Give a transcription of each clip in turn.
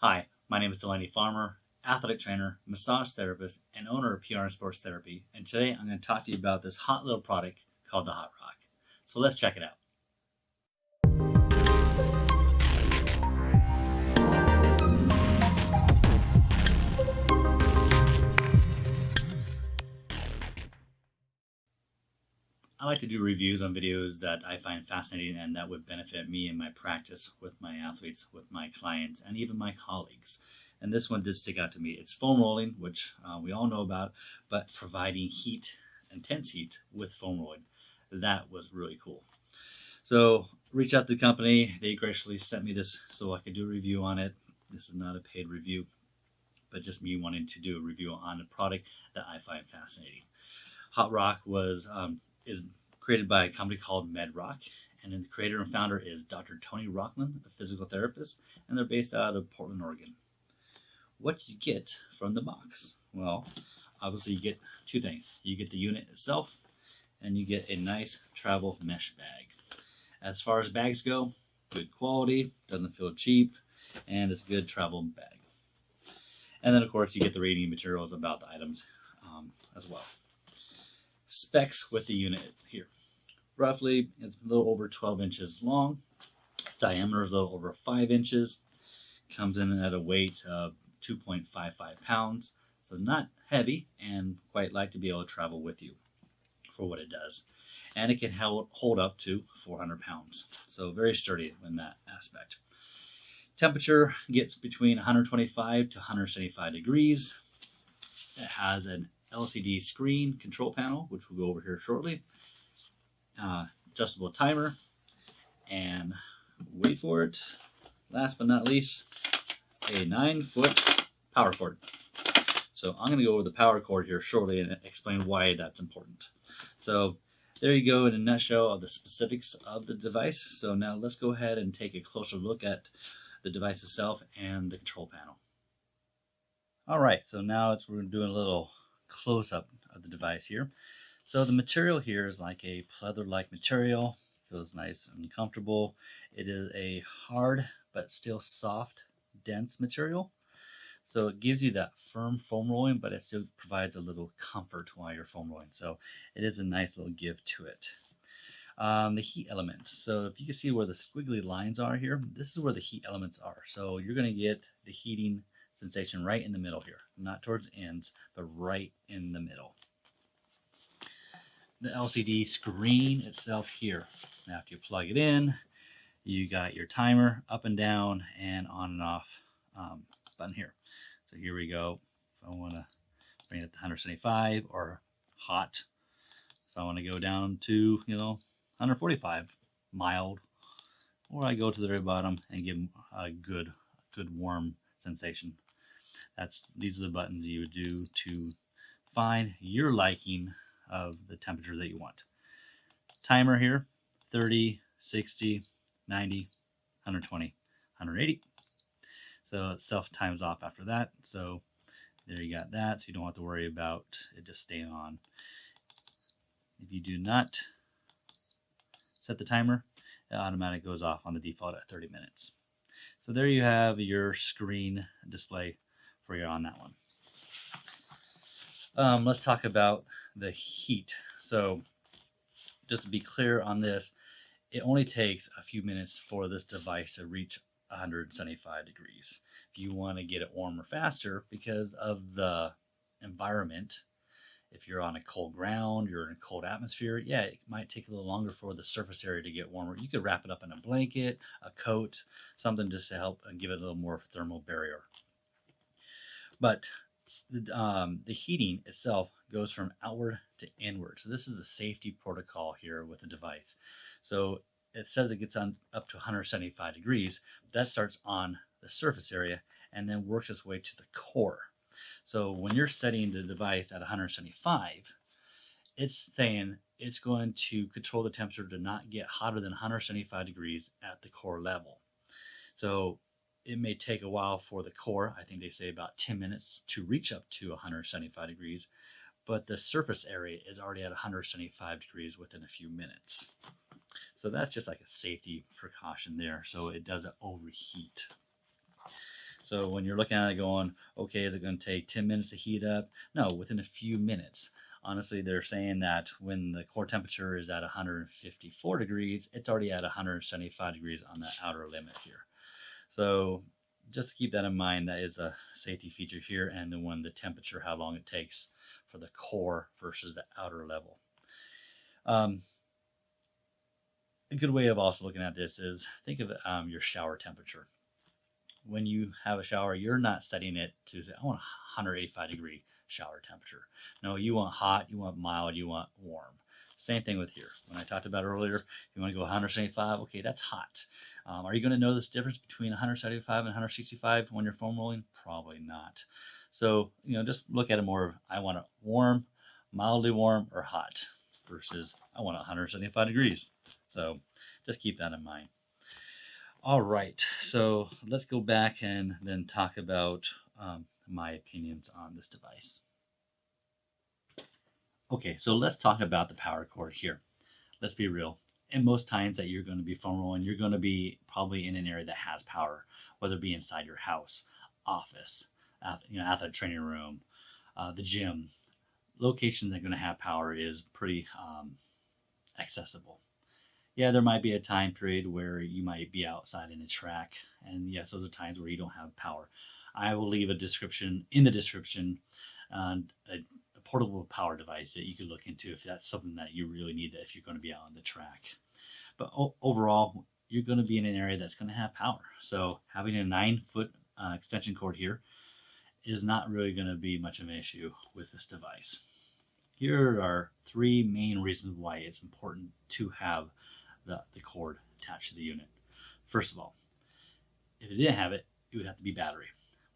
Hi, my name is Delaney Farmer, athletic trainer, massage therapist, and owner of PR and Sports Therapy. And today I'm going to talk to you about this hot little product called the HotRock. So let's check it out. I like to do reviews on videos that I find fascinating and that would benefit me in my practice with my athletes, with my clients, and even my colleagues. And this one did stick out to me. It's foam rolling, which we all know about, but providing heat, intense heat with foam rolling. That was really cool. So reached out to the company. They graciously sent me this so I could do a review on it. This is not a paid review, but just me wanting to do a review on a product that I find fascinating. HotRock is created by a company called MedRock, and the creator and founder is Dr. Tony Rockland, a physical therapist, and they're based out of Portland, Oregon. What do you get from the box? Well, obviously you get two things. You get the unit itself, and you get a nice travel mesh bag. As far as bags go, good quality, doesn't feel cheap, and it's a good travel bag. And then of course you get the reading materials about the items as well. Specs with the unit here. Roughly, it's a little over 12 inches long. Diameter is a little over 5 inches. Comes in at a weight of 2.55 pounds. So not heavy and quite light to be able to travel with you for what it does. And it can hold up to 400 pounds. So very sturdy in that aspect. Temperature gets between 125 to 175 degrees. It has an LCD screen control panel, which we'll go over here shortly. Adjustable timer, and wait for it, last but not least, a 9-foot power cord. So I'm going to go over the power cord here shortly and explain why that's important. So there you go in a nutshell of the specifics of the device. So now let's go ahead and take a closer look at the device itself and the control panel. All right, so now we're doing a little close-up of the device here. So the material here is like a pleather-like material. Feels nice and comfortable. It is a hard but still soft, dense material. So it gives you that firm foam rolling, but it still provides a little comfort while you're foam rolling. So it is a nice little give to it. The heat elements. So if you can see where the squiggly lines are here, this is where the heat elements are. So you're going to get the heating sensation right in the middle here, not towards the ends, but right in the middle. The LCD screen itself here. Now, after you plug it in, you got your timer up and down and on and off button here. So here we go. If I want to bring it to 175 or hot, so I want to go down to 145, mild, or I go to the very bottom and give a good warm sensation. These are the buttons you would do to find your liking of the temperature that you want. Timer here, 30, 60, 90, 120, 180. So it self times off after that. So there you got that. So you don't have to worry about it just staying on. If you do not set the timer, it automatically goes off on the default at 30 minutes. So there you have your screen display for you on that one. Let's talk about the heat. So just to be clear on this, it only takes a few minutes for this device to reach 175 degrees. If you want to get it warmer faster because of the environment, if you're on a cold ground, you're in a cold atmosphere, yeah, it might take a little longer for the surface area to get warmer. You could wrap it up in a blanket, a coat, something just to help and give it a little more thermal barrier. But the heating itself goes from outward to inward. So this is a safety protocol here with the device. So it says it gets on up to 175 degrees. That starts on the surface area and then works its way to the core. So when you're setting the device at 175, it's saying it's going to control the temperature to not get hotter than 175 degrees at the core level. So it may take a while for the core, I think they say about 10 minutes to reach up to 175 degrees, but the surface area is already at 175 degrees within a few minutes. So that's just like a safety precaution there, so it doesn't overheat. So when you're looking at it going, okay, is it going to take 10 minutes to heat up? No, within a few minutes. Honestly, they're saying that when the core temperature is at 154 degrees, it's already at 175 degrees on the outer limit here. So just keep that in mind. That is a safety feature here, and then when the temperature, how long it takes for the core versus the outer level. A good way of also looking at this is think of your shower temperature. When you have a shower, you're not setting it to say, I want 185 degree shower temperature. No, you want hot, you want mild, you want warm. Same thing with here. When I talked about earlier, you want to go 175, okay, that's hot. Are you going to know this difference between 175 and 165 when you're foam rolling? Probably not. So, just look at it more of, I want it warm, mildly warm, or hot, versus I want 175 degrees. So just keep that in mind. All right, so let's go back and then talk about my opinions on this device. Okay, so let's talk about the power cord here. Let's be real. And most times that you're going to be foam rolling, you're going to be probably in an area that has power, whether it be inside your house, office, athletic training room, the gym. Locations that are going to have power is pretty accessible. Yeah, there might be a time period where you might be outside in a track, and yes, those are times where you don't have power. I will leave a description in the description on a portable power device that you could look into if that's something that you really need if you're going to be out on the track. But overall, you're going to be in an area that's going to have power. So having a 9-foot extension cord here is not really going to be much of an issue with this device. Here are 3 main reasons why it's important to have the cord attached to the unit. First of all, if it didn't have it, it would have to be battery,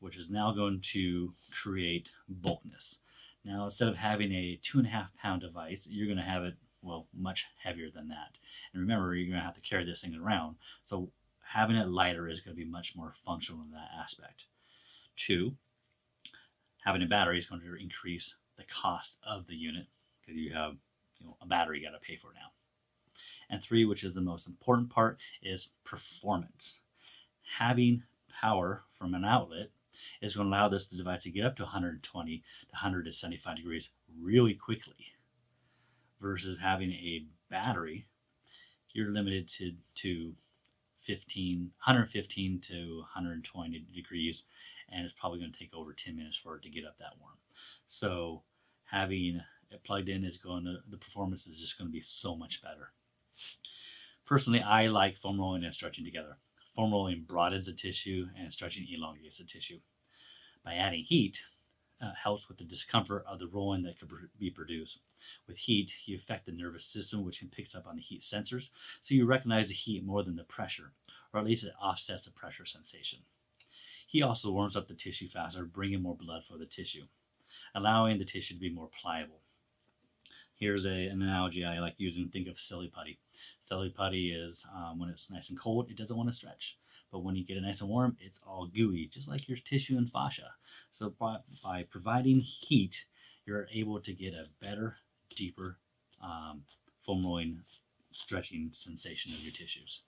which is now going to create bulkiness. Now, instead of having a 2.5-pound device, you're going to have it, well, much heavier than that. And remember, you're going to have to carry this thing around. So having it lighter is going to be much more functional in that aspect. 2, having a battery is going to increase the cost of the unit because you have a battery you got to pay for now. And 3, which is the most important part, is performance. Having power from an outlet is going to allow this device to get up to 120 to 175 degrees really quickly, versus having a battery, you're limited to 115 to 120 degrees, and it's probably going to take over 10 minutes for it to get up that warm. So having it plugged in the performance is just going to be so much better. Personally, I like foam rolling and stretching together. Foam rolling broadens the tissue and stretching elongates the tissue. By adding heat, helps with the discomfort of the rolling that could be produced. With heat, you affect the nervous system, which picks up on the heat sensors, so you recognize the heat more than the pressure, or at least it offsets the pressure sensation. Heat also warms up the tissue faster, bringing more blood for the tissue, allowing the tissue to be more pliable. Here's an analogy I like using. Think of silly putty. Silly putty is when it's nice and cold, it doesn't want to stretch. But when you get it nice and warm, it's all gooey, just like your tissue and fascia. So by providing heat, you're able to get a better, deeper foam rolling stretching sensation of your tissues.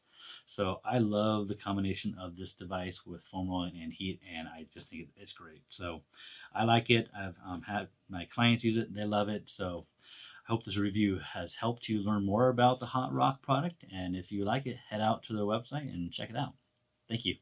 So I love the combination of this device with foam rolling and heat, and I just think it's great. So I like it. I've had my clients use it. They love it. So I hope this review has helped you learn more about the HotRock product. And if you like it, head out to their website and check it out. Thank you.